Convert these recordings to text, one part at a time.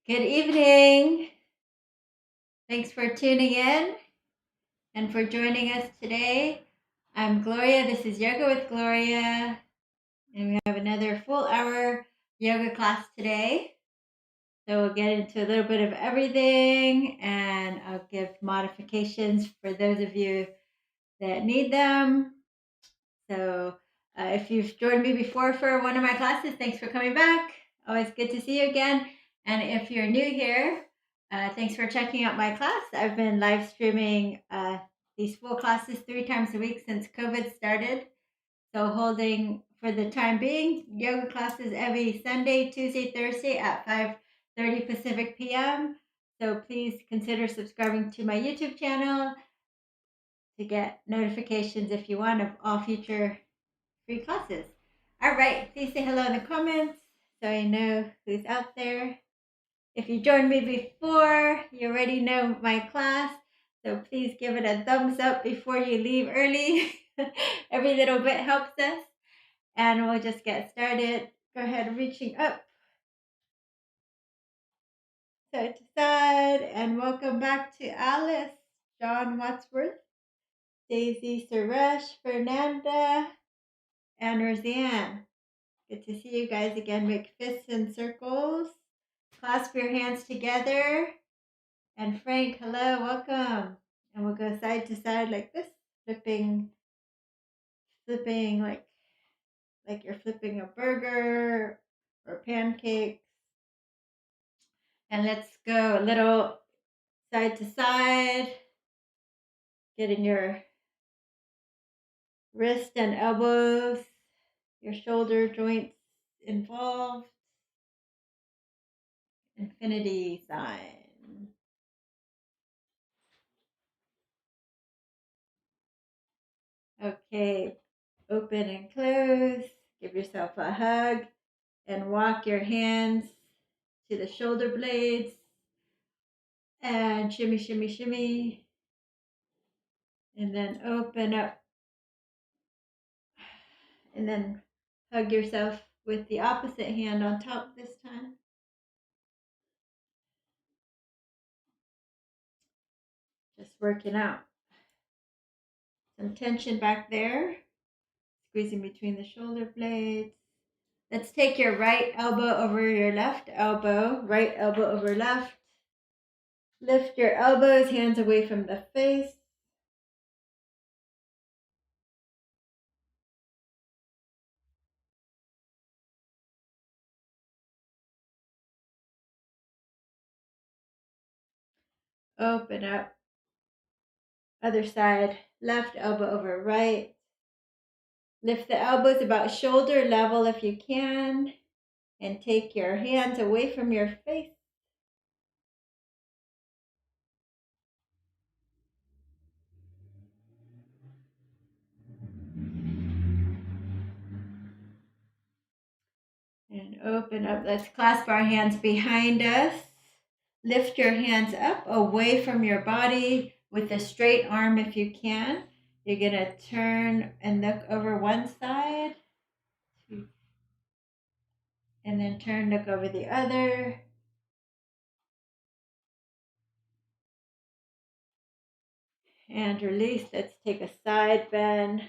Good evening. Thanks for tuning in and for joining us today. I'm Gloria. This is Yoga with Gloria, and we have another full hour yoga class today. So we'll get into a little bit of everything, and I'll give modifications for those of you that need them. So if you've joined me before for one of my classes, thanks for coming back. Always good to see you again. And if you're new here, thanks for checking out my class. I've been live streaming these full classes 3 times a week since COVID started. So holding for the time being yoga classes every Sunday, Tuesday, Thursday at 5:30 Pacific PM. So please consider subscribing to my YouTube channel to get notifications if you want of all future free classes. All right, please say hello in the comments so I know who's out there. If you joined me before, you already know my class, so please give it a thumbs up before you leave early. Every little bit helps us, and we'll just get started. Go ahead, reaching up, side to side, and welcome back to Alice, John Wadsworth, Daisy, Suresh, Fernanda, and Roseanne. Good to see you guys again. Make fists and circles. Clasp your hands together. And Frank, hello, welcome. And we'll go side to side like this, flipping like you're flipping a burger or pancakes. And let's go a little side to side, getting your wrist and elbows, your shoulder joints involved. Infinity sign. Okay, open and close. Give yourself a hug and walk your hands to the shoulder blades and shimmy, shimmy, shimmy. And then open up and then hug yourself with the opposite hand on top this time. Just working out. Some tension back there, squeezing between the shoulder blades. Let's take your right elbow over your left elbow, right elbow over left. Lift your elbows, hands away from the face. Open up. Other side, left elbow over right. Lift the elbows about shoulder level if you can. And take your hands away from your face. And open up. Let's clasp our hands behind us. Lift your hands up away from your body with a straight arm if you can. You're going to turn and look over one side. And then turn, look over the other. And release. Let's take a side bend.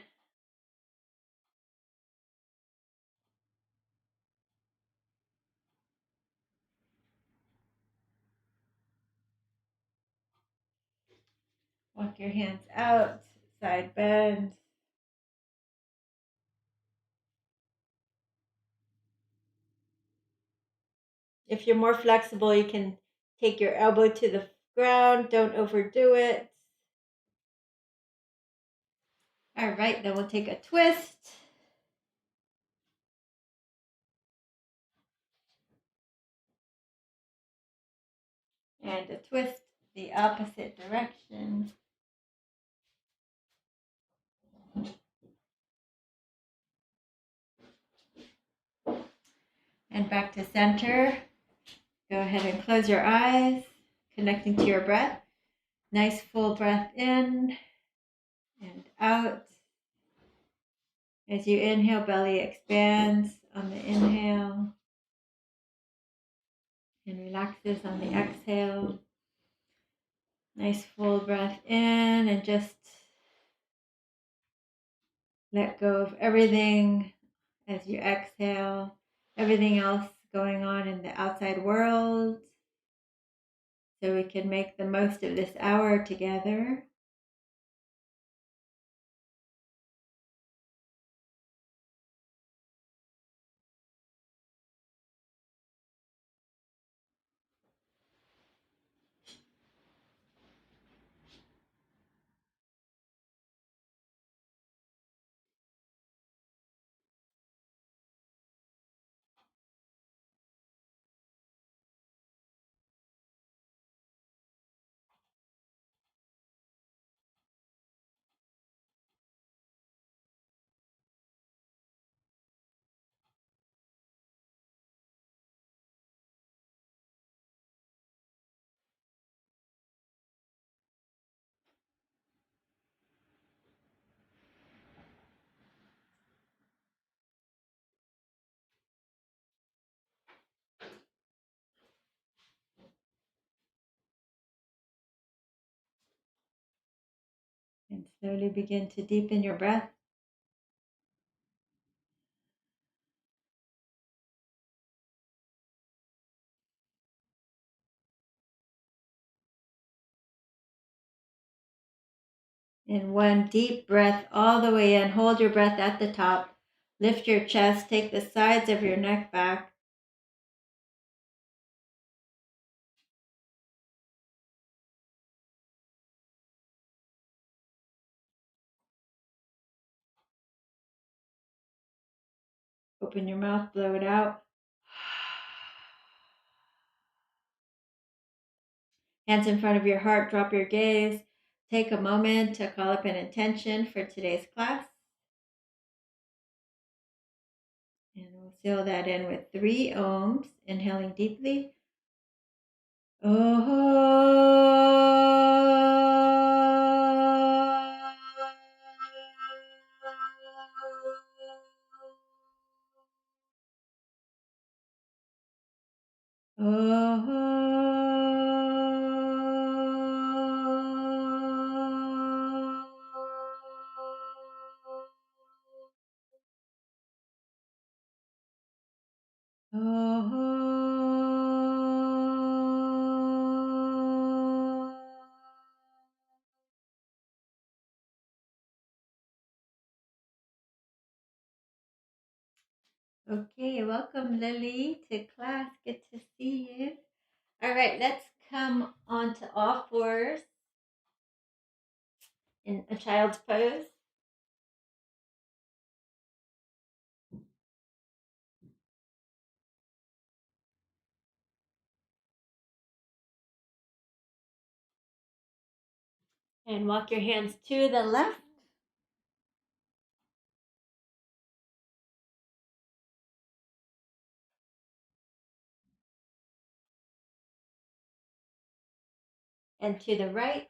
Walk your hands out, side bend. If you're more flexible, you can take your elbow to the ground. Don't overdo it. All right, then we'll take a twist. And a twist the opposite direction. And back to center. Go ahead and close your eyes, connecting to your breath. Nice full breath in and out. As you inhale, belly expands on the inhale. and relaxes on the exhale. Nice full breath in, and just let go of everything as you exhale, everything else going on in the outside world, so we can make the most of this hour together. And slowly begin to deepen your breath. In one deep breath all the way in. Hold your breath at the top. Lift your chest. Take the sides of your neck back. Open your mouth. Blow it out. Hands in front of your heart. Drop your gaze. Take a moment to call up an intention for today's class. And we'll seal that in with 3 ohms. Inhaling deeply. Okay, welcome Lily to class. Good to see you. All right, let's come on to all fours in a child's pose. And walk your hands to the left. And to the right.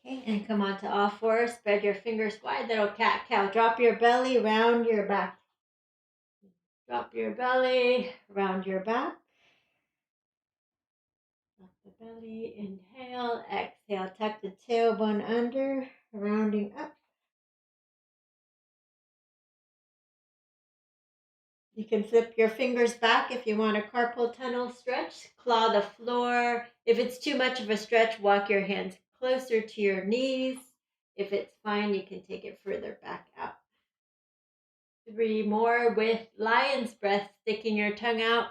Okay, and come on to all fours. Spread your fingers wide. Little cat cow. Drop your belly, round your back. Drop your belly, round your back. Drop the belly. Inhale, exhale. Tuck the tailbone under, rounding up. You can flip your fingers back if you want a carpal tunnel stretch. Claw the floor. If it's too much of a stretch, walk your hands closer to your knees. If it's fine, you can take it further back out. 3 more with lion's breath, sticking your tongue out.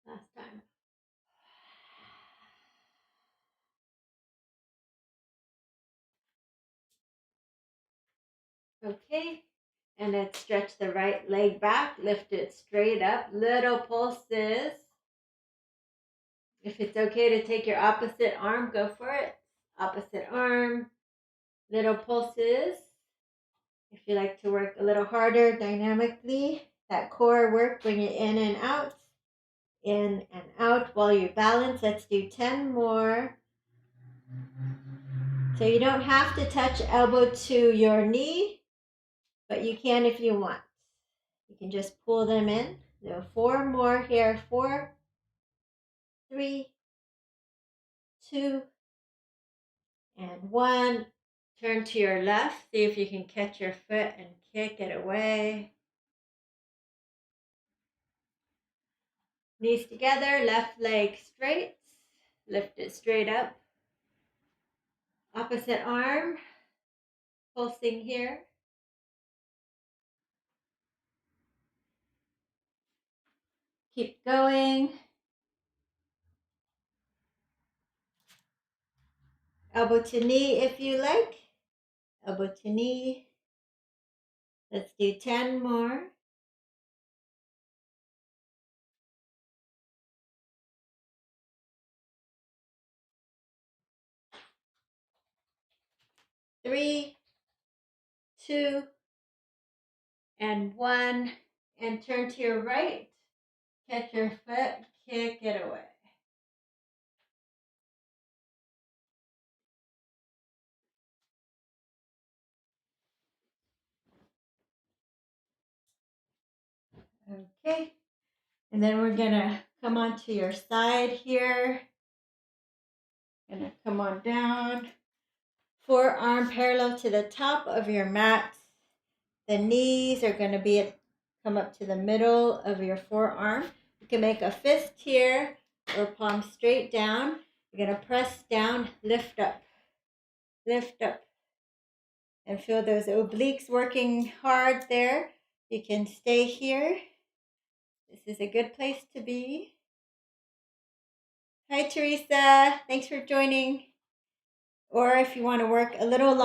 Last time. Okay, And let's stretch the right leg back, lift it straight up, little pulses. If it's okay to take your opposite arm, go for it. Opposite arm, little pulses. If you like to work a little harder dynamically, that core work, bring it in and out while you balance. Let's do 10 more. So you don't have to touch elbow to your knee, but you can if you want. You can just pull them in. There are 4 more here. 4, 3, 2, and 1. Turn to your left. See if you can catch your foot and kick it away. Knees together, left leg straight. Lift it straight up. Opposite arm, pulsing here. Keep going. Elbow to knee if you like. Elbow to knee. Let's do 10 more. 3, 2, and 1. And turn to your right. Catch your foot, kick it away. Okay. And then we're going to come onto your side here. Gonna come on down. Forearm parallel to the top of your mat. The knees are going to come up to the middle of your forearm. You can make a fist here or palm straight down. You're going to press down, lift up, and feel those obliques working hard there. You can stay here. This is a good place to be. Hi, Teresa. Thanks for joining. Or if you want to work a little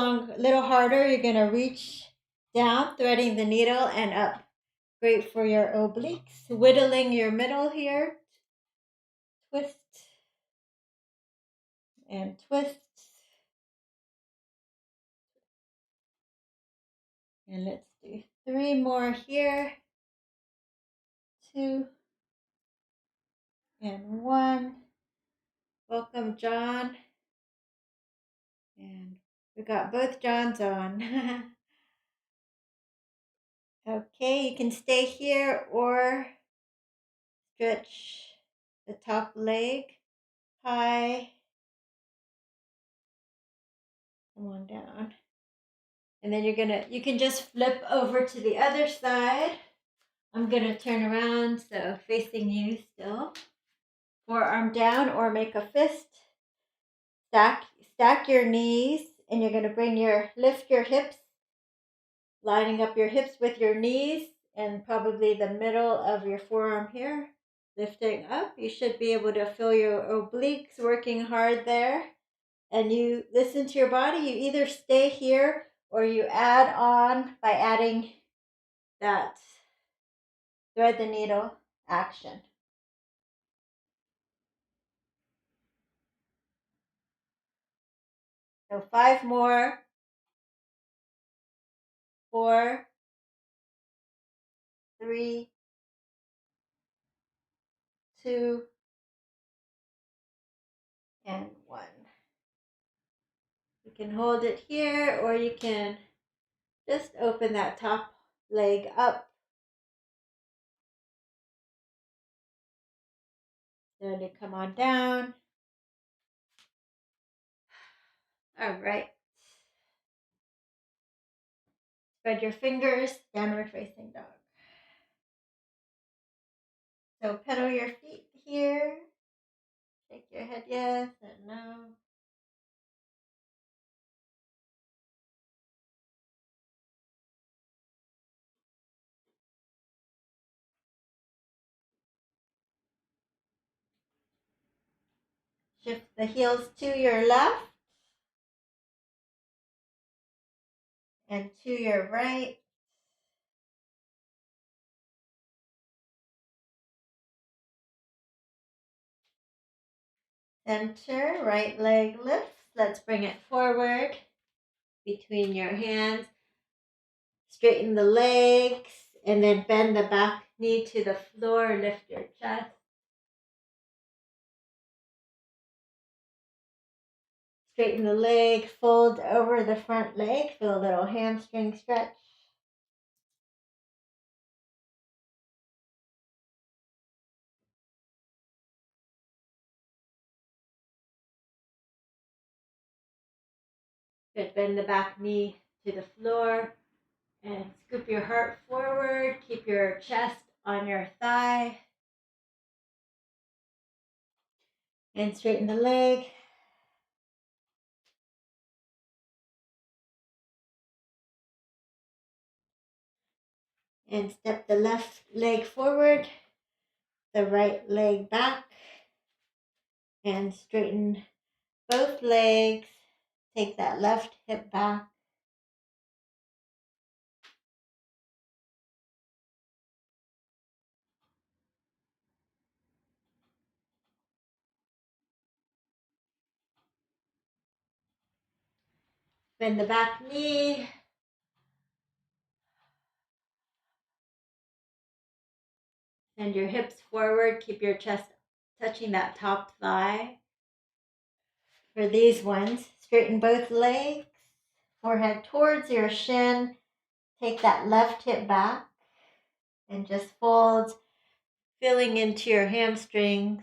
harder, you're going to reach down, threading the needle and up. Great for your obliques. Whittling your middle here. Twist and twist. And let's do 3 more here. 2 and 1. Welcome, John. And we got both Johns on. Okay, you can stay here or stretch the top leg high. Come on down. And then you can just flip over to the other side. I'm gonna turn around, so facing you still. Forearm down or make a fist. Stack your knees, and you're gonna lift your hips, lining up your hips with your knees and probably the middle of your forearm here. Lifting up, you should be able to feel your obliques working hard there. And you listen to your body. You either stay here or you add on by adding that thread the needle action. So 5 more. 4, 3, 2, and 1. You can hold it here or you can just open that top leg up. Slowly come on down. All right. Spread your fingers, downward facing dog. So pedal your feet here. Shake your head yes and no. Shift the heels to your left and to your right. Center, right leg lifts. Let's bring it forward between your hands. Straighten the legs and then bend the back knee to the floor. Lift your chest. Straighten the leg, fold over the front leg. Feel a little hamstring stretch. Good. Bend the back knee to the floor and scoop your heart forward. Keep your chest on your thigh. And straighten the leg. And step the left leg forward, the right leg back. And straighten both legs. Take that left hip back. Bend the back knee. Send your hips forward. Keep your chest touching that top thigh. For these ones, straighten both legs. Forehead towards your shin. Take that left hip back. And just fold, filling into your hamstrings.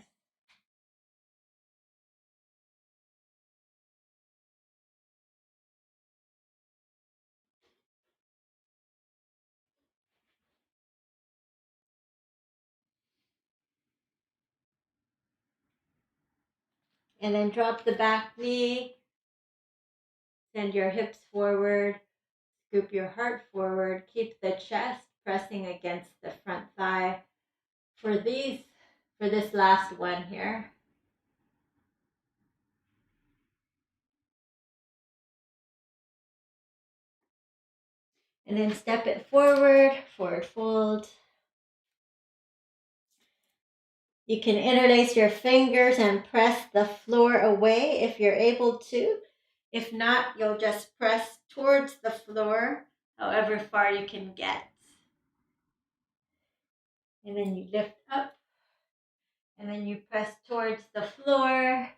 And then drop the back knee. Send your hips forward. Scoop your heart forward. Keep the chest pressing against the front thigh. For this last one here. And then step it forward fold. You can interlace your fingers and press the floor away if you're able to. If not, you'll just press towards the floor, however far you can get. And then you lift up, and then you press towards the floor.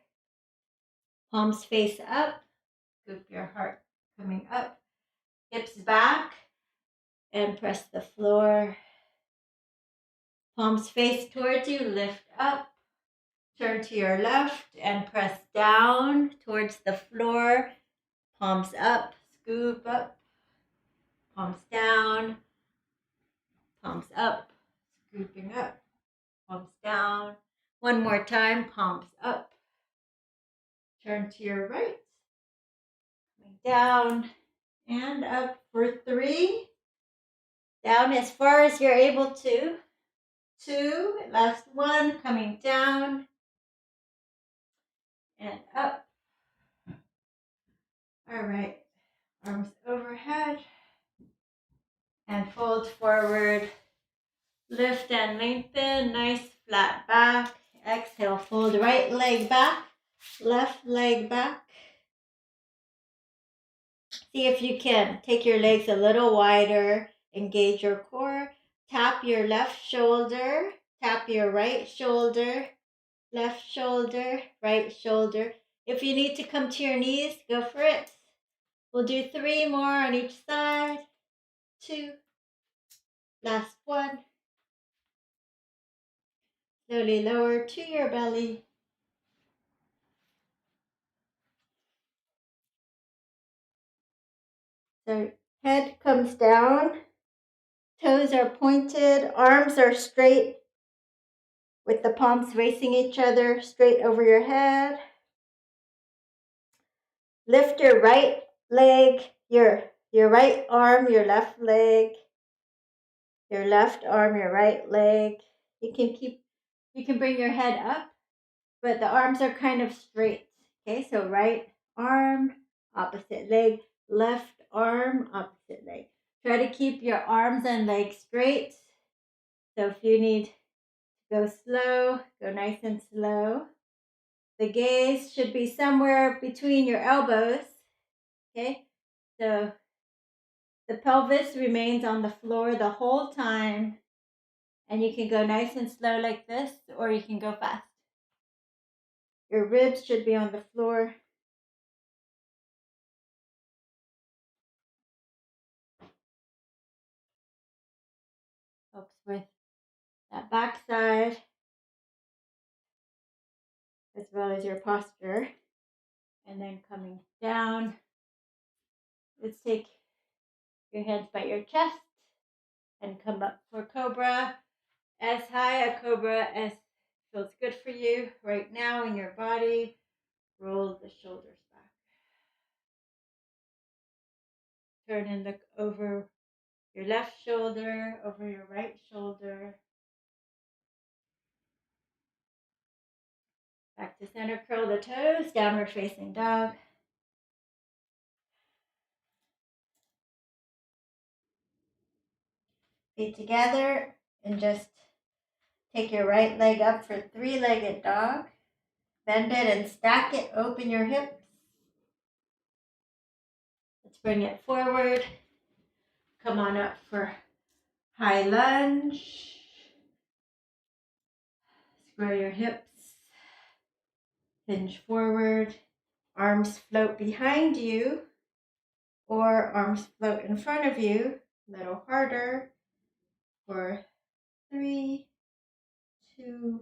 Palms face up, scoop your heart coming up, hips back, and press the floor. Palms face towards you, lift up. Turn to your left and press down towards the floor. Palms up, scoop up. Palms down. Palms up, scooping up. Palms down. One more time, palms up. Turn to your right. Coming down and up for 3. Down as far as you're able to. 2, last 1, coming down and up. All right, arms overhead and fold forward. Lift and lengthen, nice flat back. Exhale, fold right leg back, left leg back. See if you can take your legs a little wider, engage your core. Tap your left shoulder, tap your right shoulder, left shoulder, right shoulder. If you need to come to your knees, go for it. We'll do 3 more on each side. 2, last 1. Slowly lower to your belly. So head comes down, toes are pointed, arms are straight with the palms facing each other, straight over your head. Lift your right leg, your right arm, your left leg, your left arm, your right leg. You can bring your head up, but the arms are kind of straight. Okay, so right arm, opposite leg, left arm, opposite leg. Try to keep your arms and legs straight. So if you need to go slow, go nice and slow. the gaze should be somewhere between your elbows. Okay, so the pelvis remains on the floor the whole time, and you can go nice and slow like this, or you can go fast. Your ribs should be on the floor. Helps with that backside as well as your posture. And then coming down, let's take your hands by your chest and come up for Cobra. As high a Cobra as feels good for you right now in your body. Roll the shoulders back. Turn and look over your left shoulder, over your right shoulder. Back to center, curl the toes, downward facing dog. Feet together and just take your right leg up for three-legged dog. Bend it and stack it, open your hips. Let's bring it forward. Come on up for high lunge. Square your hips. Hinge forward. Arms float behind you or arms float in front of you. A little harder. For 3, 2,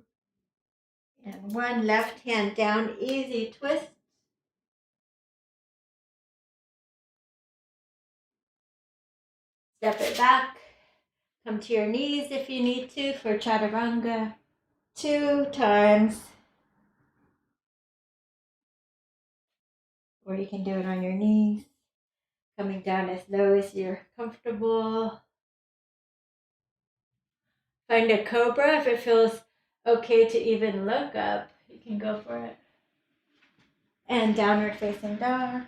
and 1. Left hand down, easy twist. Step it back. Come to your knees if you need to for chaturanga. 2 times. Or you can do it on your knees. Coming down as low as you're comfortable. Find a Cobra. If it feels okay to even look up, you can go for it. And downward facing dog.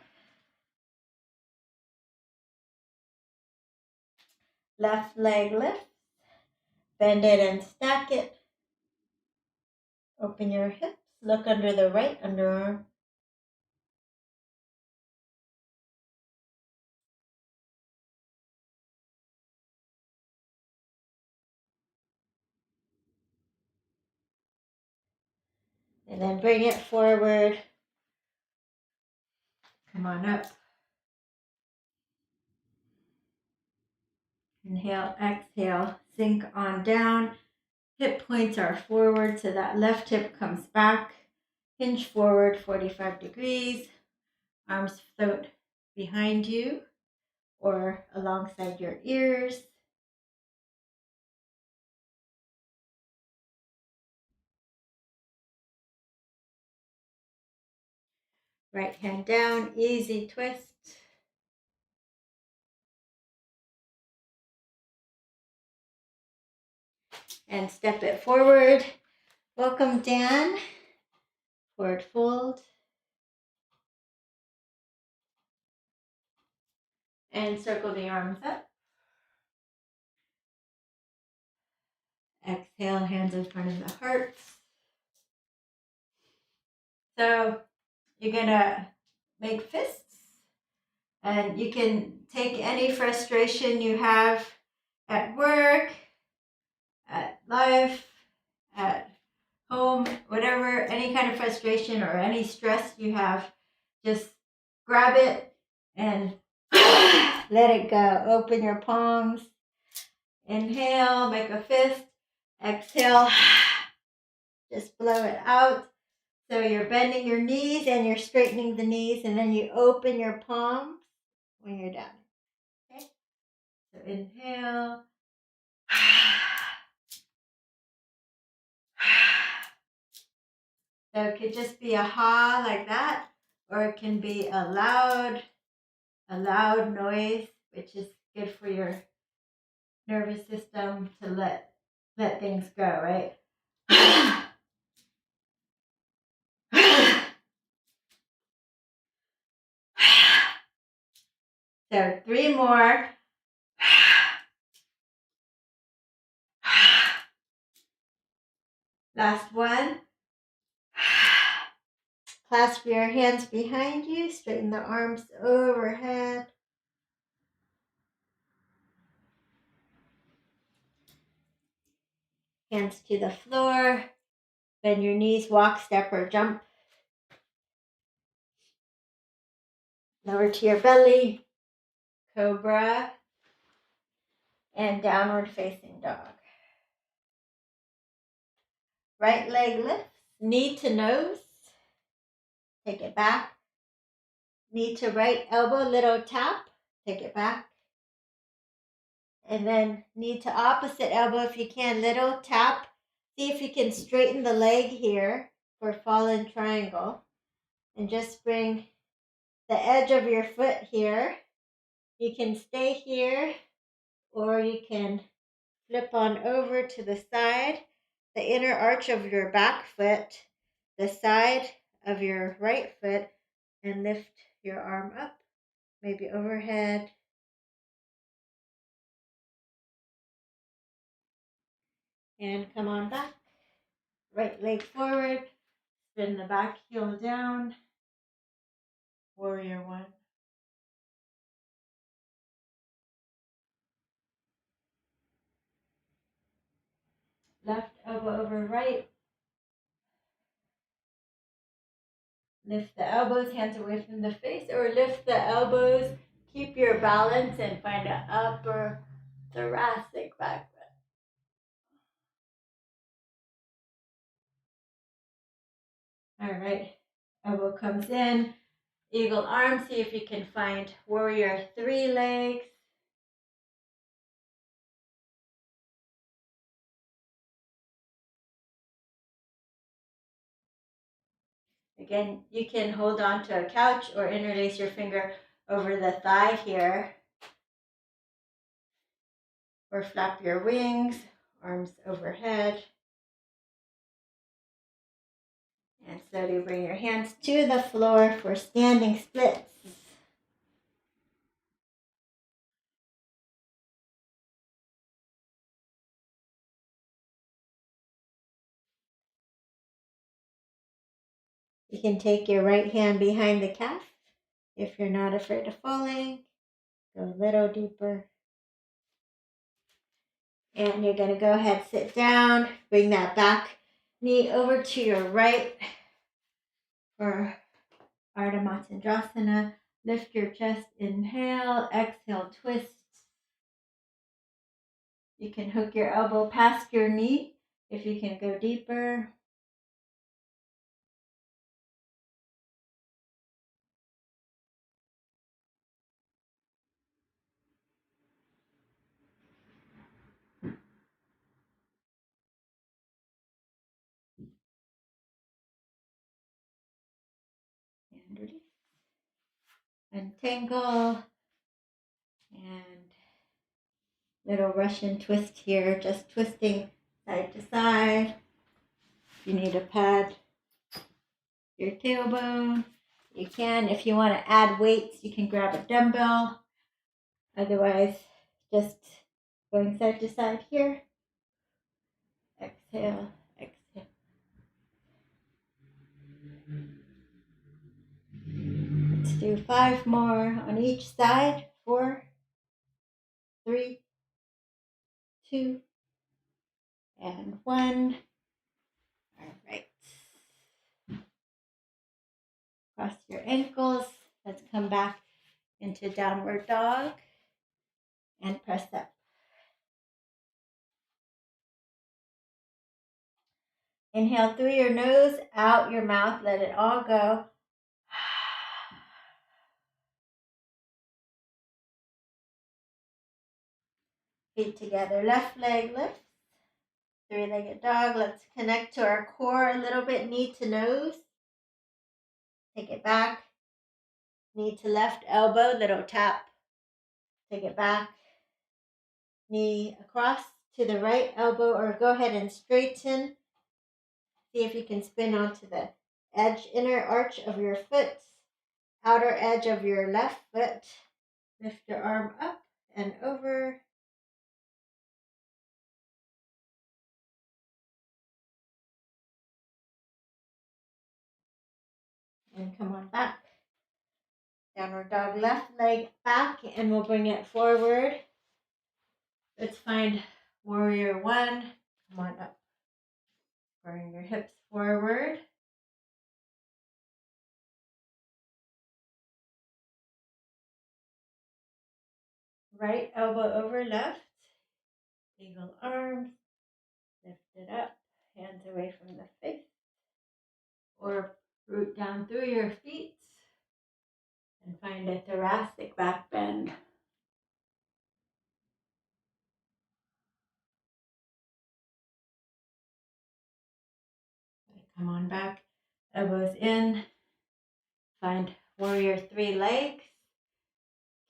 Left leg lift. Bend it and stack it. Open your hips. Look under the right underarm. And then bring it forward. Come on up. Inhale, exhale, sink on down. Hip points are forward, so that left hip comes back. Hinge forward 45 degrees. Arms float behind you or alongside your ears. Right hand down, easy twist. And step it forward. Welcome, Dan. Forward fold. And circle the arms up. Exhale, hands in front of the heart. So you're gonna make fists. And you can take any frustration you have at work, at life, at home, whatever, any kind of frustration or any stress you have, just grab it and let it go. Open your palms. Inhale, make a fist. Exhale, just blow it out. So you're bending your knees and you're straightening the knees, and then you open your palms when you're done. Okay? So inhale. So it could just be a ha like that, or it can be a loud noise, which is good for your nervous system to let things go, right? So 3 more. Last one. Clasp your hands behind you, straighten the arms overhead. Hands to the floor. Bend your knees, walk, step, or jump. Lower to your belly. Cobra. And downward facing dog. Right leg lifts, knee to nose. Take it back. Knee to right elbow, little tap. Take it back. And then knee to opposite elbow if you can, little tap. See if you can straighten the leg here for fallen triangle. And just bring the edge of your foot here. You can stay here or you can flip on over to the side, the inner arch of your back foot, the side of your right foot, and lift your arm up, maybe overhead. And come on back. Right leg forward, spin the back heel down. Warrior one. Left elbow over right. Lift the elbows, hands away from the face, or lift the elbows. Keep your balance and find an upper thoracic back bend. All right, elbow comes in. Eagle arm, see if you can find warrior three legs. Again, you can hold on to a couch or interlace your finger over the thigh here. Or flap your wings, arms overhead. And slowly bring your hands to the floor for standing splits. You can take your right hand behind the calf if you're not afraid of falling. Go a little deeper. And you're going to go ahead, sit down, bring that back knee over to your right for Ardha Matsyendrasana. Lift your chest, inhale, exhale, twist. You can hook your elbow past your knee if you can go deeper. And release. Untangle. And little Russian twist here, just twisting side to side. If you need to pad your tailbone, you can. If you want to add weights, you can grab a dumbbell. Otherwise, just going side to side here. Exhale, exhale. Let's do 5 more on each side. 4, 3, 2, and 1. All right. Cross your ankles. Let's come back into downward dog and press up. Inhale through your nose, out your mouth, let it all go. Feet together, left leg lifts. 3-legged dog. Let's connect to our core a little bit, knee to nose. Take it back. Knee to left elbow, little tap. Take it back. Knee across to the right elbow, or go ahead and straighten. See if you can spin onto the edge, inner arch of your foot, outer edge of your left foot. Lift your arm up and over. come on back. Downward dog, left leg back, and we'll bring it forward. Let's find warrior one. Come on up. Bring your hips forward. Right elbow over left. Eagle arms. Lift it up. Hands away from the face. Or root down through your feet. And find a thoracic back bend. Come on back. Elbows in. Find warrior three legs.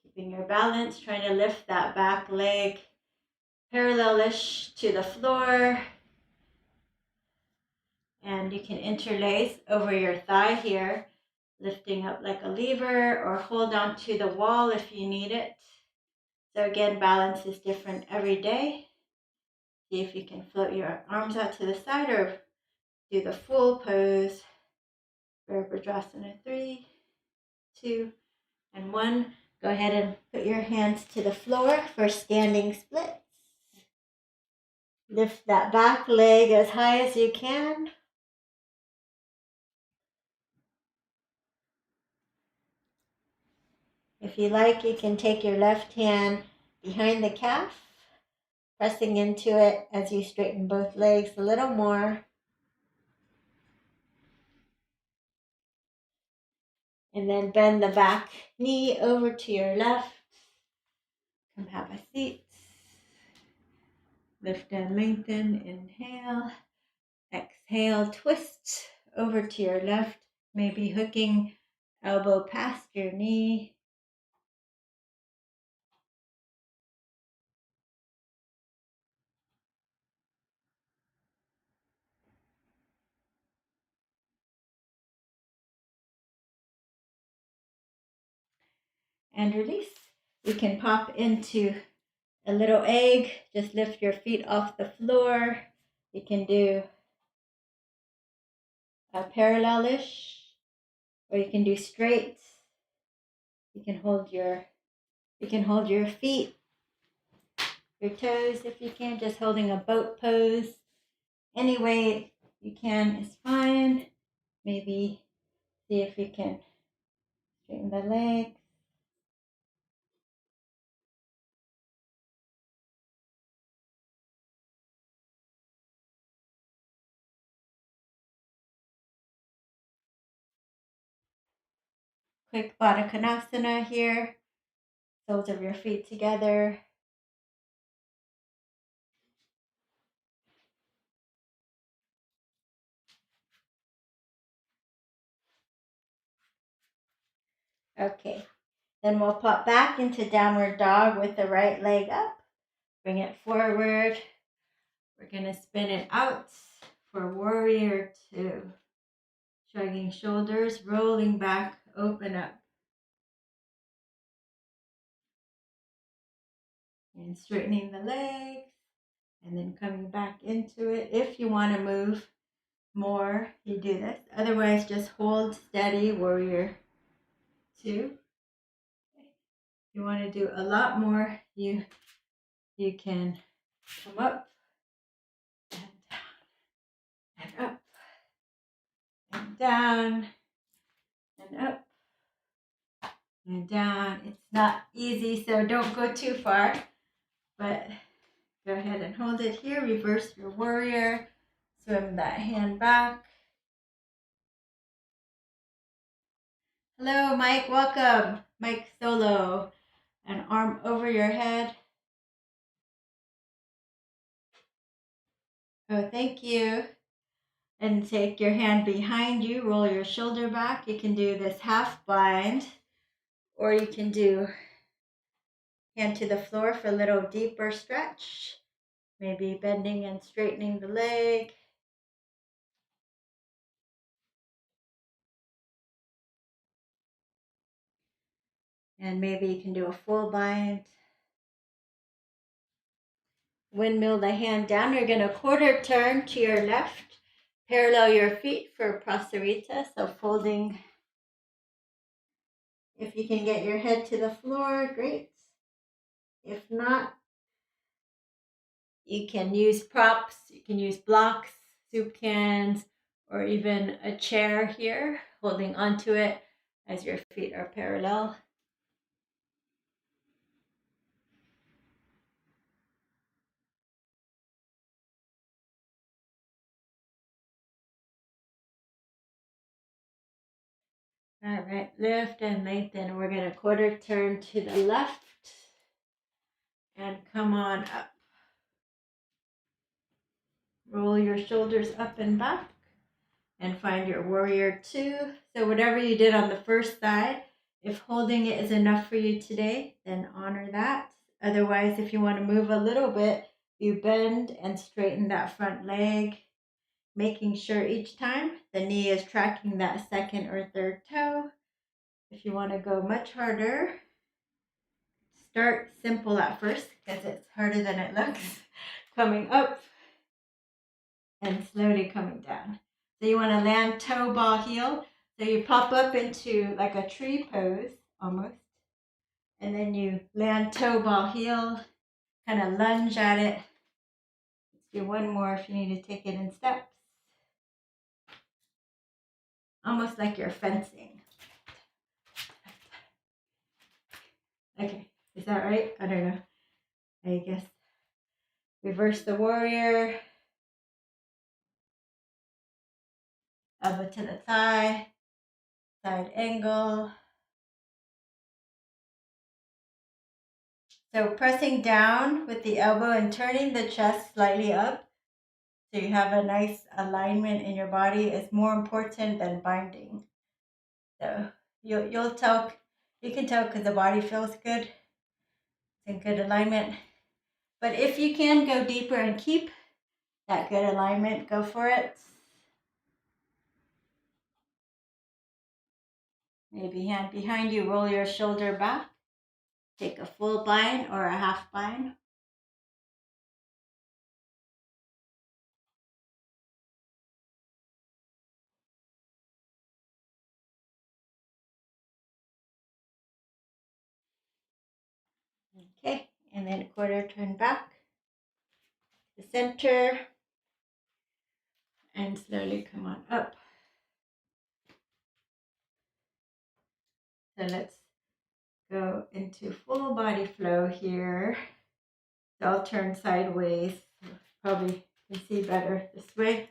Keeping your balance, trying to lift that back leg parallelish to the floor. And you can interlace over your thigh here, lifting up like a lever, or hold on to the wall if you need it. So again, balance is different every day. See if you can float your arms out to the side or do the full pose. Virabhadrasana 3, 2, and 1. Go ahead and put your hands to the floor for standing splits. Lift that back leg as high as you can. If you like, you can take your left hand behind the calf, pressing into it as you straighten both legs a little more. And then bend the back knee over to your left. Come have a seat. Lift and lengthen. Inhale. Exhale. Twist over to your left. Maybe hooking elbow past your knee. And release. You can pop into a little egg. Just lift your feet off the floor. You can do a parallelish, or you can do straight. You can hold your feet, your toes if you can, just holding a boat pose. Any way you can is fine. Maybe see if you can straighten the legs. Quick Baddha Konasana here. Soles of your feet together. Okay, then we'll pop back into downward dog with the right leg up. Bring it forward. We're going to spin it out for warrior two. Shrugging shoulders, rolling back, open up. And straightening the legs. And then coming back into it. If you want to move more, you do this. Otherwise, just hold steady, warrior two. If you want to do a lot more, you can come up and down and up and down and up and down. It's not easy, so don't go too far, but go ahead and hold it here. Reverse your warrior. Swim that hand back. Hello, Mike. Welcome. Mike Solo. An arm over your head. Oh, thank you. And take your hand behind you. Roll your shoulder back. You can do this half bind, or you can do hand to the floor for a little deeper stretch. Maybe bending and straightening the leg. And maybe you can do a full bind. Windmill the hand down. You're going to quarter turn to your left. Parallel your feet for Prasarita. So folding If you can get your head to the floor, great. If not, you can use props, you can use blocks, soup cans, or even a chair here, holding onto it as your feet are parallel. All right, lift and lengthen. We're going to quarter turn to the left and come on up. Roll your shoulders up and back and find your warrior two. So whatever you did on the first side, if holding it is enough for you today, then honor that. Otherwise, if you want to move a little bit, you bend and straighten that front leg, making sure each time the knee is tracking that second or third toe. If you want to go much harder, start simple at first because it's harder than it looks. Coming up and slowly coming down. So you want to land toe, ball, heel. So you pop up into like a tree pose almost. And then you land toe, ball, heel, kind of lunge at it. Let's do one more if you need to take it in steps. Almost like you're fencing. Okay, is that right? I don't know. I guess. Reverse the warrior. Elbow to the thigh. Side angle. So pressing down with the elbow and turning the chest slightly up so you have a nice alignment in your body is more important than binding. So you'll tell, you can tell because the body feels good. It's in good alignment. But if you can go deeper and keep that good alignment, go for it. Maybe hand behind you, roll your shoulder back. Take a full bind or a half bind. Okay, and then quarter turn back to center and slowly come on up. So let's go into full body flow here. So I'll turn sideways. Probably can see better this way.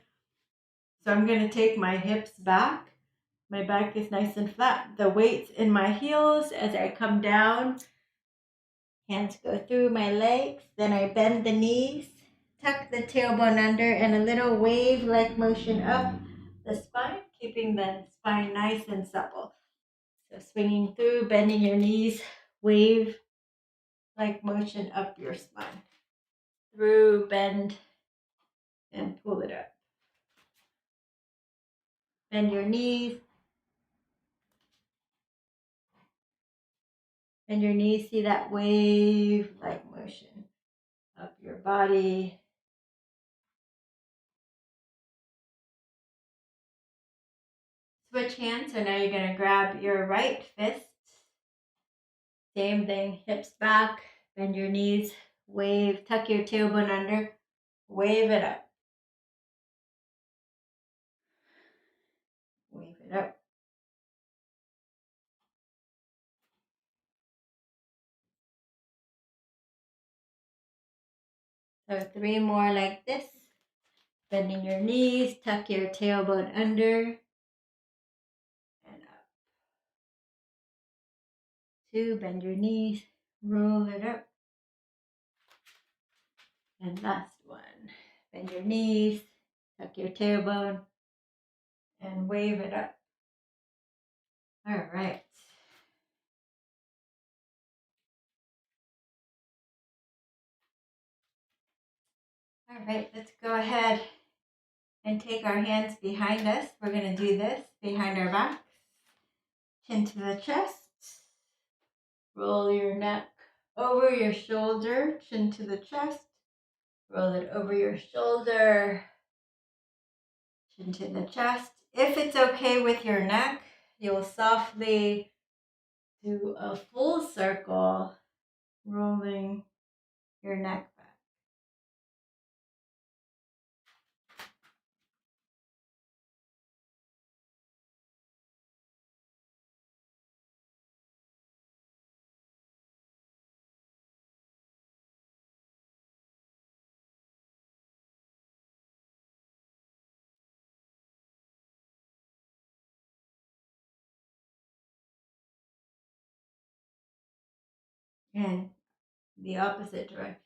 So I'm going to take my hips back. My back is nice and flat. The weight's in my heels as I come down. Hands go through my legs. Then I bend the knees, tuck the tailbone under, and a little wave-like motion up the spine, keeping the spine nice and supple. So swinging through, bending your knees, wave-like motion up your spine. Through, bend, and pull it up. Bend your knees. Bend your knees, see that wave-like motion up your body. Switch hands, so now you're going to grab your right fist. Same thing, hips back, bend your knees, wave, tuck your tailbone under, wave it up. Wave it up. So 3 more like this. Bending your knees, tuck your tailbone under, and up. 2, bend your knees, roll it up. And last one, bend your knees, tuck your tailbone, and wave it up. All right. All right, let's go ahead and take our hands behind us. We're going to do this behind our backs. Chin to the chest. Roll your neck over your shoulder, chin to the chest. Roll it over your shoulder, chin to the chest. If it's okay with your neck, you'll softly Do a full circle, rolling your neck back. And the opposite direction.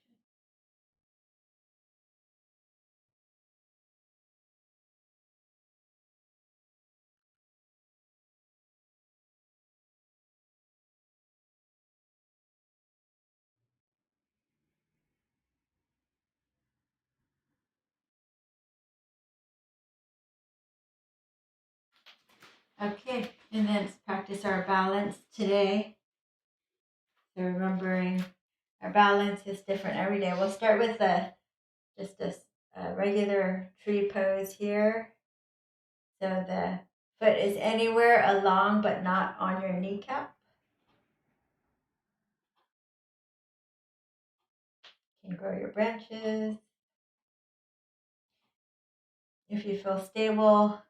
Okay, and then let's practice our balance today. So remembering our balance is different every day. We'll start with just a regular tree pose here. So the foot is anywhere along but not on your kneecap. You can grow your branches. If you feel stable,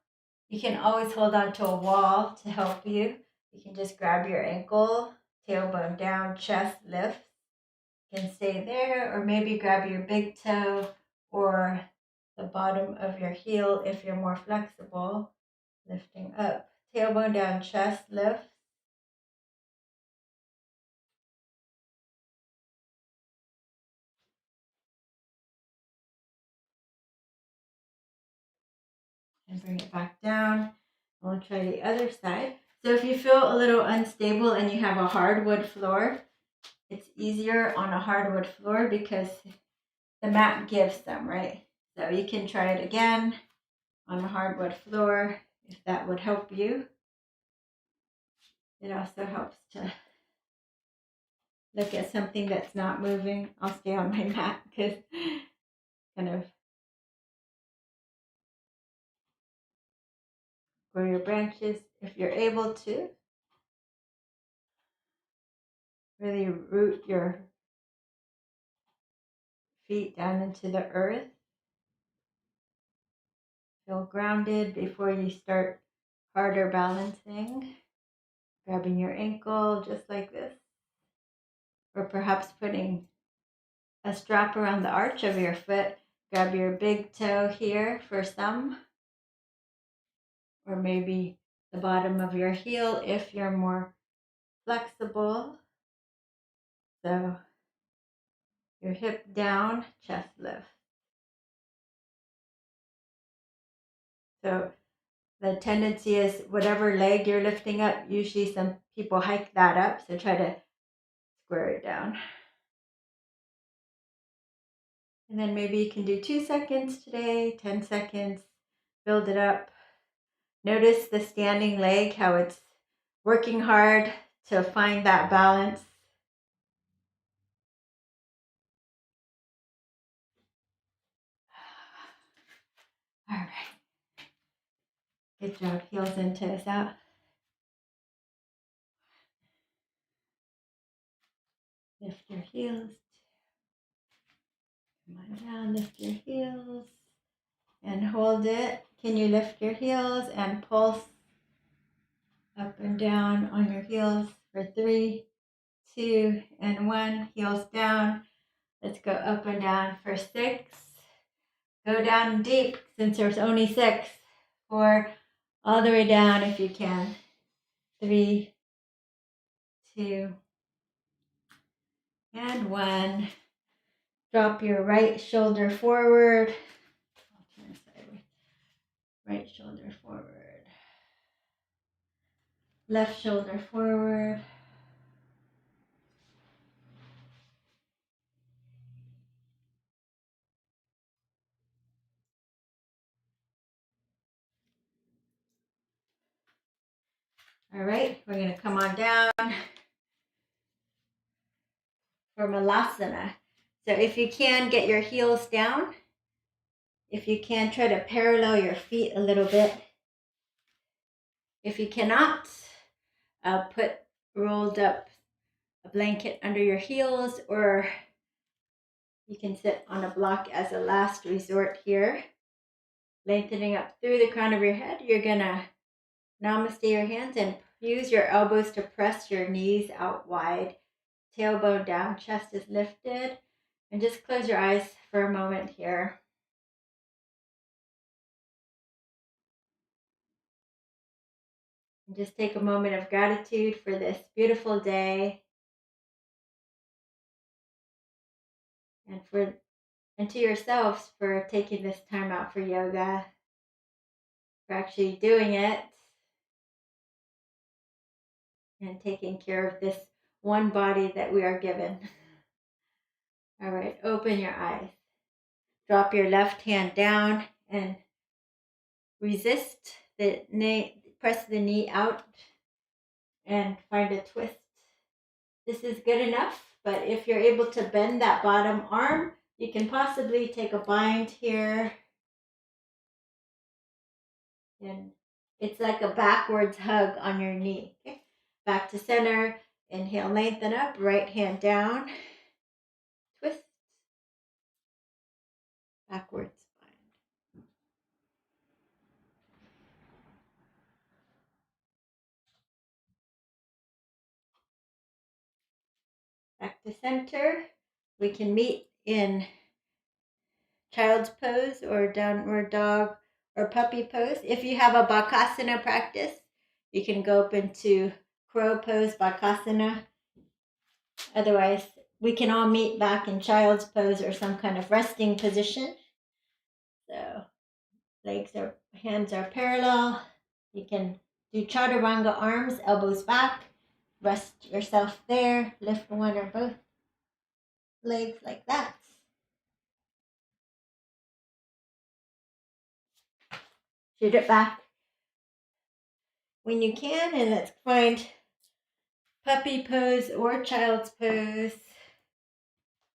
you can always hold on to a wall to help you. You can just grab your ankle, tailbone down, chest lift. You can stay there, or maybe grab your big toe or the bottom of your heel if you're more flexible. Lifting up, tailbone down, chest lift. And bring it back down. We'll try the other side. So if you feel a little unstable and you have a hardwood floor, it's easier on a hardwood floor because the mat gives them, right? So you can try it again on a hardwood floor if that would help you. It also helps to look at something that's not moving. I'll stay on my mat because kind of grow your branches if you're able to. Really root your feet down into the earth. Feel grounded before you start harder balancing. Grabbing your ankle just like this. Or perhaps putting a strap around the arch of your foot. Grab your big toe here for some. Or maybe the bottom of your heel if you're more flexible. So your hip down, chest lift. So the tendency is whatever leg you're lifting up, usually some people hike that up. So try to square it down. And then maybe you can do 2 seconds today, 10 seconds, build it up. Notice the standing leg, how it's working hard to find that balance. All right. Good job. Heels and toes out. Lift your heels. Come on down, lift your heels. And hold it. Can you lift your heels and pulse up and down on your heels for 3, 2, and 1. Heels down. Let's go up and down for 6. Go down deep since there's only 6. 4, all the way down if you can. 3, 2, and 1. Drop your right shoulder forward. I'll turn sideways. Right shoulder forward. Left shoulder forward. All right, we're going to come on down for Malasana. So if you can, get your heels down. If you can, try to parallel your feet a little bit. If you cannot, put rolled up a blanket under your heels, or you can sit on a block as a last resort here. Lengthening up through the crown of your head, you're gonna namaste your hands and use your elbows to press your knees out wide. Tailbone down, chest is lifted, and just close your eyes for a moment here. And just take a moment of gratitude for this beautiful day and to yourselves for taking this time out for yoga, for actually doing it and taking care of this one body that we are given. All right, open your eyes. Drop your left hand down and resist the knee, press the knee out and find a twist. This is good enough, but if you're able to bend that bottom arm, you can possibly take a bind here. And it's like a backwards hug on your knee. Okay? Back to center. Inhale, lengthen up. Right hand down. Twist. Backwards bind. Back to center. We can meet in child's pose or downward dog or puppy pose. If you have a Bakasana practice, you can go up into crow pose, Bakasana. Otherwise, we can all meet back in child's pose or some kind of resting position. So hands are parallel. You can do chaturanga arms, elbows back. Rest yourself there. Lift one or both legs like that. Shoot it back when you can, and let's find puppy pose or child's pose.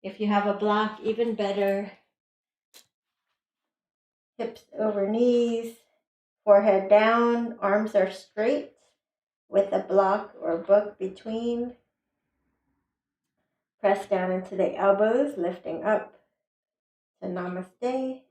If you have a block, even better. Hips over knees, forehead down, arms are straight with a block or book between. Press down into the elbows, lifting up to namaste.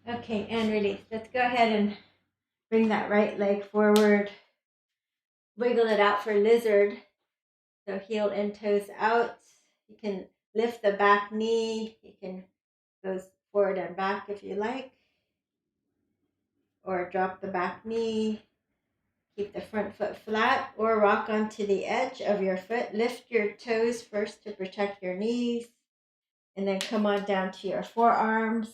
Okay, and release. Let's go ahead and bring that right leg forward. Wiggle it out for lizard. So heel and toes out. You can lift the back knee. You can go forward and back if you like. Or drop the back knee. Keep the front foot flat or rock onto the edge of your foot. Lift your toes first to protect your knees. And then come on down to your forearms.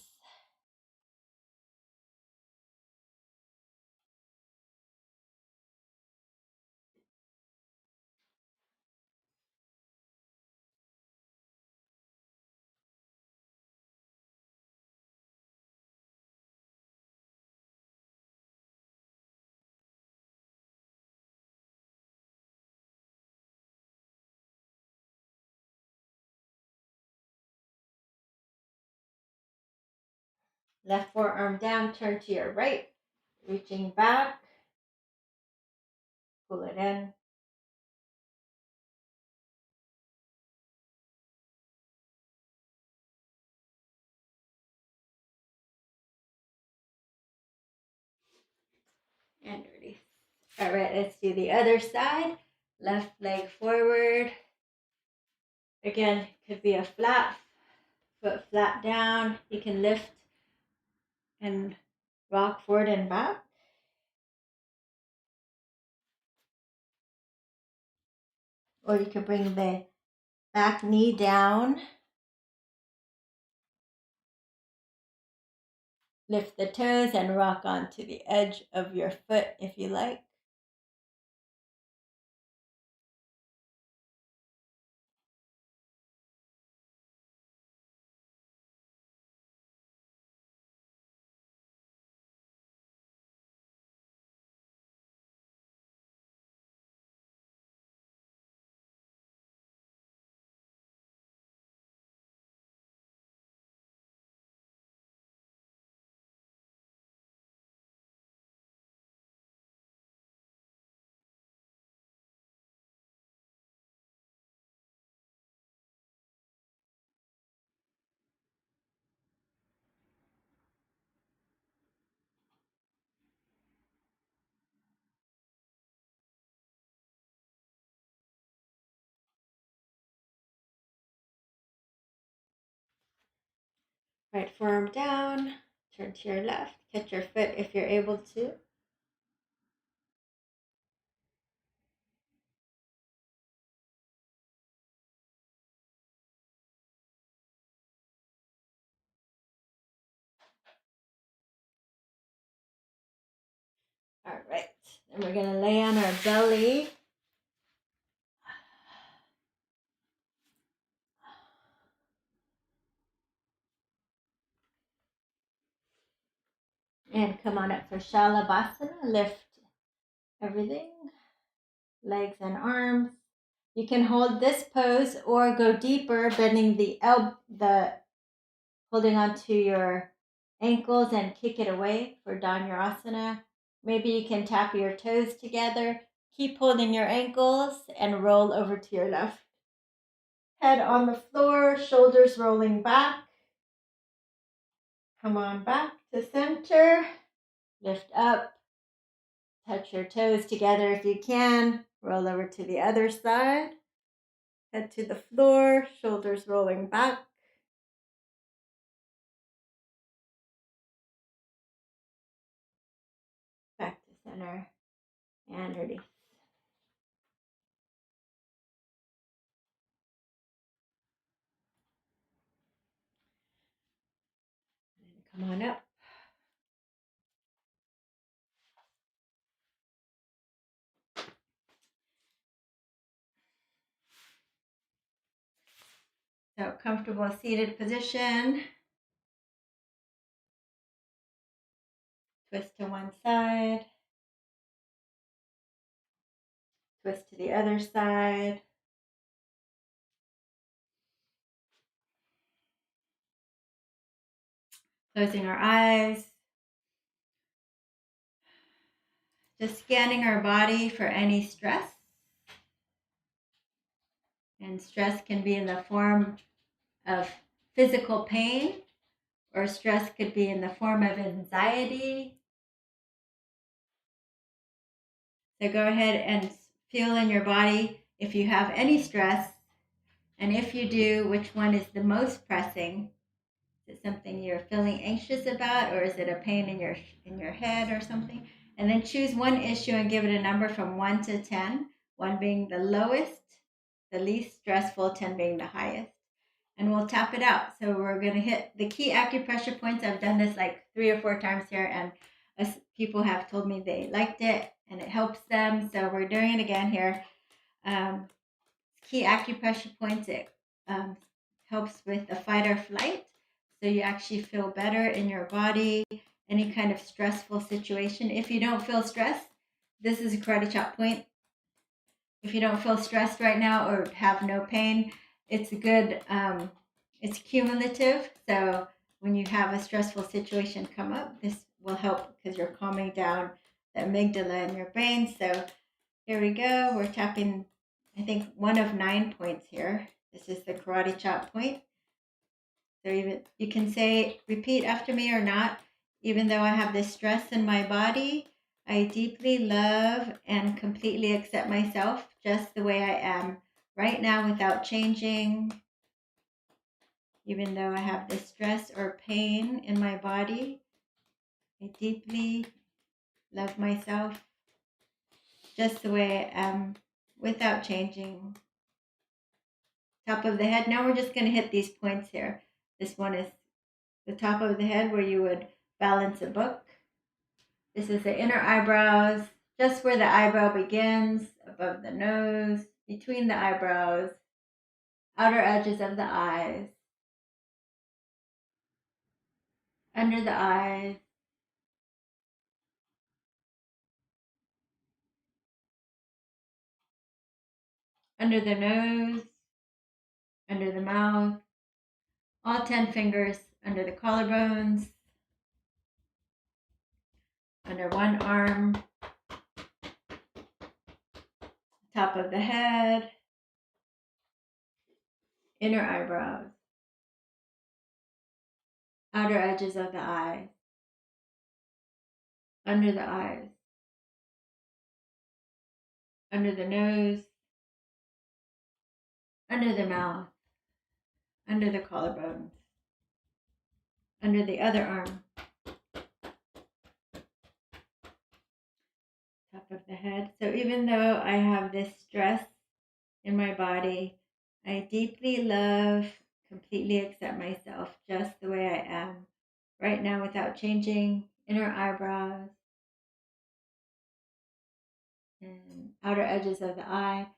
Left forearm down, turn to your right, reaching back. Pull it in. And release. All right, let's do the other side. Left leg forward. Again, could be a flat foot flat down. You can lift and rock forward and back. Or you could bring the back knee down. Lift the toes and rock onto the edge of your foot if you like. Right forearm down, turn to your left, catch your foot if you're able to. All right, then we're gonna lay on our belly. And come on up for Shalabhasana. Lift everything, legs and arms. You can hold this pose or go deeper, bending the holding onto your ankles and kick it away for Dhanurasana. Maybe you can tap your toes together. Keep holding your ankles and roll over to your left. Head on the floor, shoulders rolling back. Come on back to center. Lift up. Touch your toes together if you can. Roll over to the other side. Head to the floor, shoulders rolling back. Back to center and release. And come on up. So comfortable seated position. Twist to one side. Twist to the other side. Closing our eyes. Just scanning our body for any stress. And stress can be in the form of physical pain, or stress could be in the form of anxiety. So go ahead and feel in your body if you have any stress, and if you do, which one is the most pressing. Is it something you're feeling anxious about, or is it a pain in your head or something? And then choose one issue and give it a number from 1 to 10, 1 being the lowest, the least stressful, 10 being the highest. And we'll tap it out. So we're going to hit the key acupressure points. I've done this like 3 or 4 times here, and people have told me they liked it and it helps them. So we're doing it again here. Key acupressure points, it helps with the fight or flight. So you actually feel better in your body, any kind of stressful situation. If you don't feel stressed, this is a karate chop point. If you don't feel stressed right now or have no pain, it's good. It's cumulative. So when you have a stressful situation come up, this will help because you're calming down the amygdala in your brain. So here we go. We're tapping, I think, 1 of 9 points here. This is the karate chop point. So even you can say, repeat after me or not. Even though I have this stress in my body, I deeply love and completely accept myself just the way I am right now without changing. Even though I have this stress or pain in my body, I deeply love myself just the way I am without changing. Top of the head. Now we're just going to hit these points here. This one is the top of the head where you would balance a book. This is the inner eyebrows, just where the eyebrow begins, above the nose, between the eyebrows, outer edges of the eyes, under the eyes, under the nose, under the mouth, all 10 fingers under the collarbones, under one arm, top of the head, inner eyebrows, outer edges of the eyes, under the eyes, under the nose, under the mouth, under the collarbones, under the other arm, top of the head. So even though I have this stress in my body, I deeply love, completely accept myself just the way I am right now without changing. Inner eyebrows and outer edges of the eye.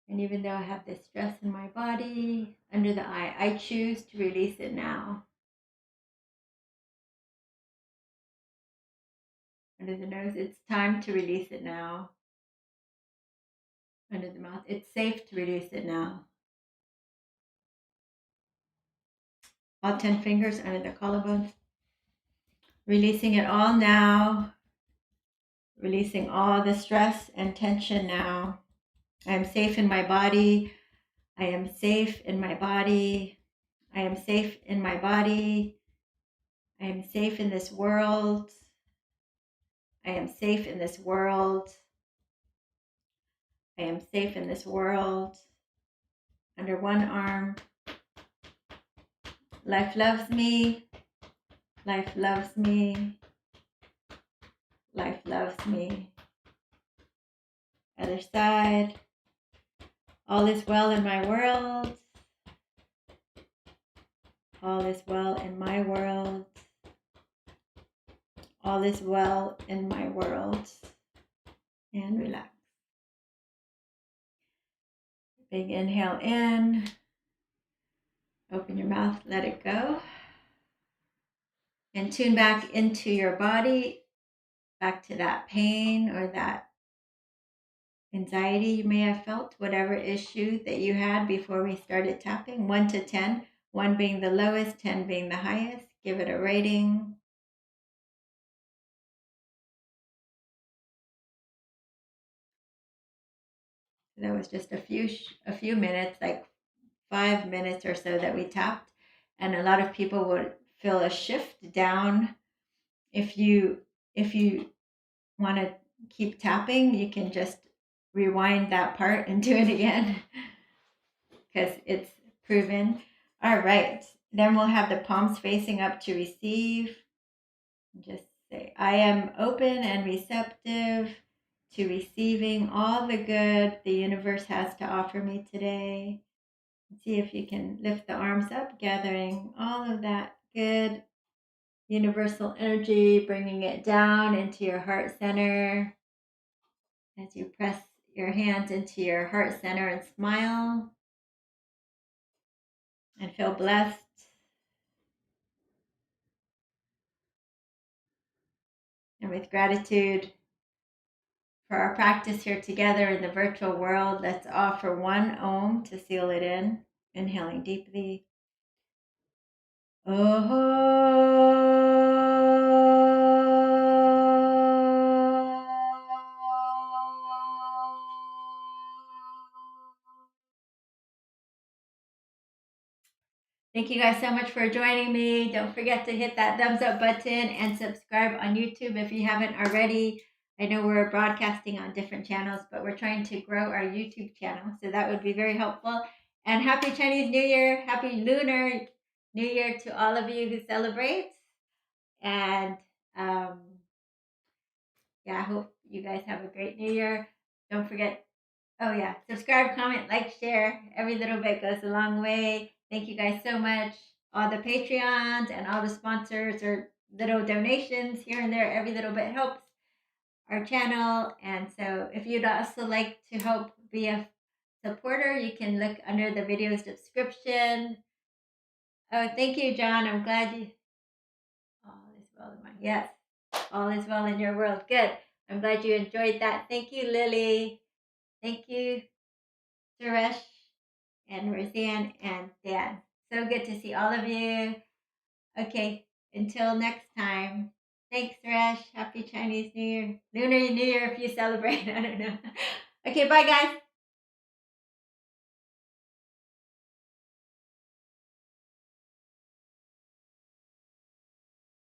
And even though I have this stress in my body, under the eye, I choose to release it now. Under the nose, it's time to release it now. Under the mouth, it's safe to release it now. All 10 fingers under the collarbones. Releasing it all now. Releasing all the stress and tension now. I am safe in my body. I am safe in my body. I am safe in my body. I am safe in this world. I am safe in this world. I am safe in this world. Under one arm. Life loves me. Life loves me. Life loves me. Other side. All is well in my world. All is well in my world. All is well in my world. And relax. Big inhale in. Open your mouth, let it go. And tune back into your body, back to that pain or that anxiety you may have felt, whatever issue that you had before we started tapping. 1 to 10, 1 being the lowest, 10 being the highest. Give it a rating. That was just a few minutes, like 5 minutes or so that we tapped. And a lot of people would feel a shift down. If you want to keep tapping, you can just rewind that part and do it again because it's proven. All right, then we'll have the palms facing up to receive. Just say, I am open and receptive to receiving all the good the universe has to offer me today. See if you can lift the arms up, gathering all of that good universal energy, bringing it down into your heart center. As you press your hands into your heart center and smile and feel blessed. And with gratitude for our practice here together in the virtual world, let's offer one Om to seal it in. Inhaling deeply. Thank you guys so much for joining me. Don't forget to hit that thumbs up button and subscribe on YouTube if you haven't already. I know we're broadcasting on different channels, but we're trying to grow our YouTube channel, so that would be very helpful. And happy Chinese New Year, happy Lunar New Year to all of you who celebrate. And I hope you guys have a great New Year. Don't forget, subscribe, comment, like, share. Every little bit goes a long way. Thank you guys so much. All the Patreons and all the sponsors are little donations here and there. Every little bit helps our channel. And so if you'd also like to help be a supporter, you can look under the video's description. Oh, thank you, John. I'm glad you. All is well in mine. Yes, all is well in your world. Good. I'm glad you enjoyed that. Thank you, Lily. Thank you, Suresh and Roseanne and Dan. So good to see all of you. Okay, until next time. Thanks, Suresh. Happy Chinese New Year. Lunar New Year if you celebrate. I don't know. Okay, bye, guys.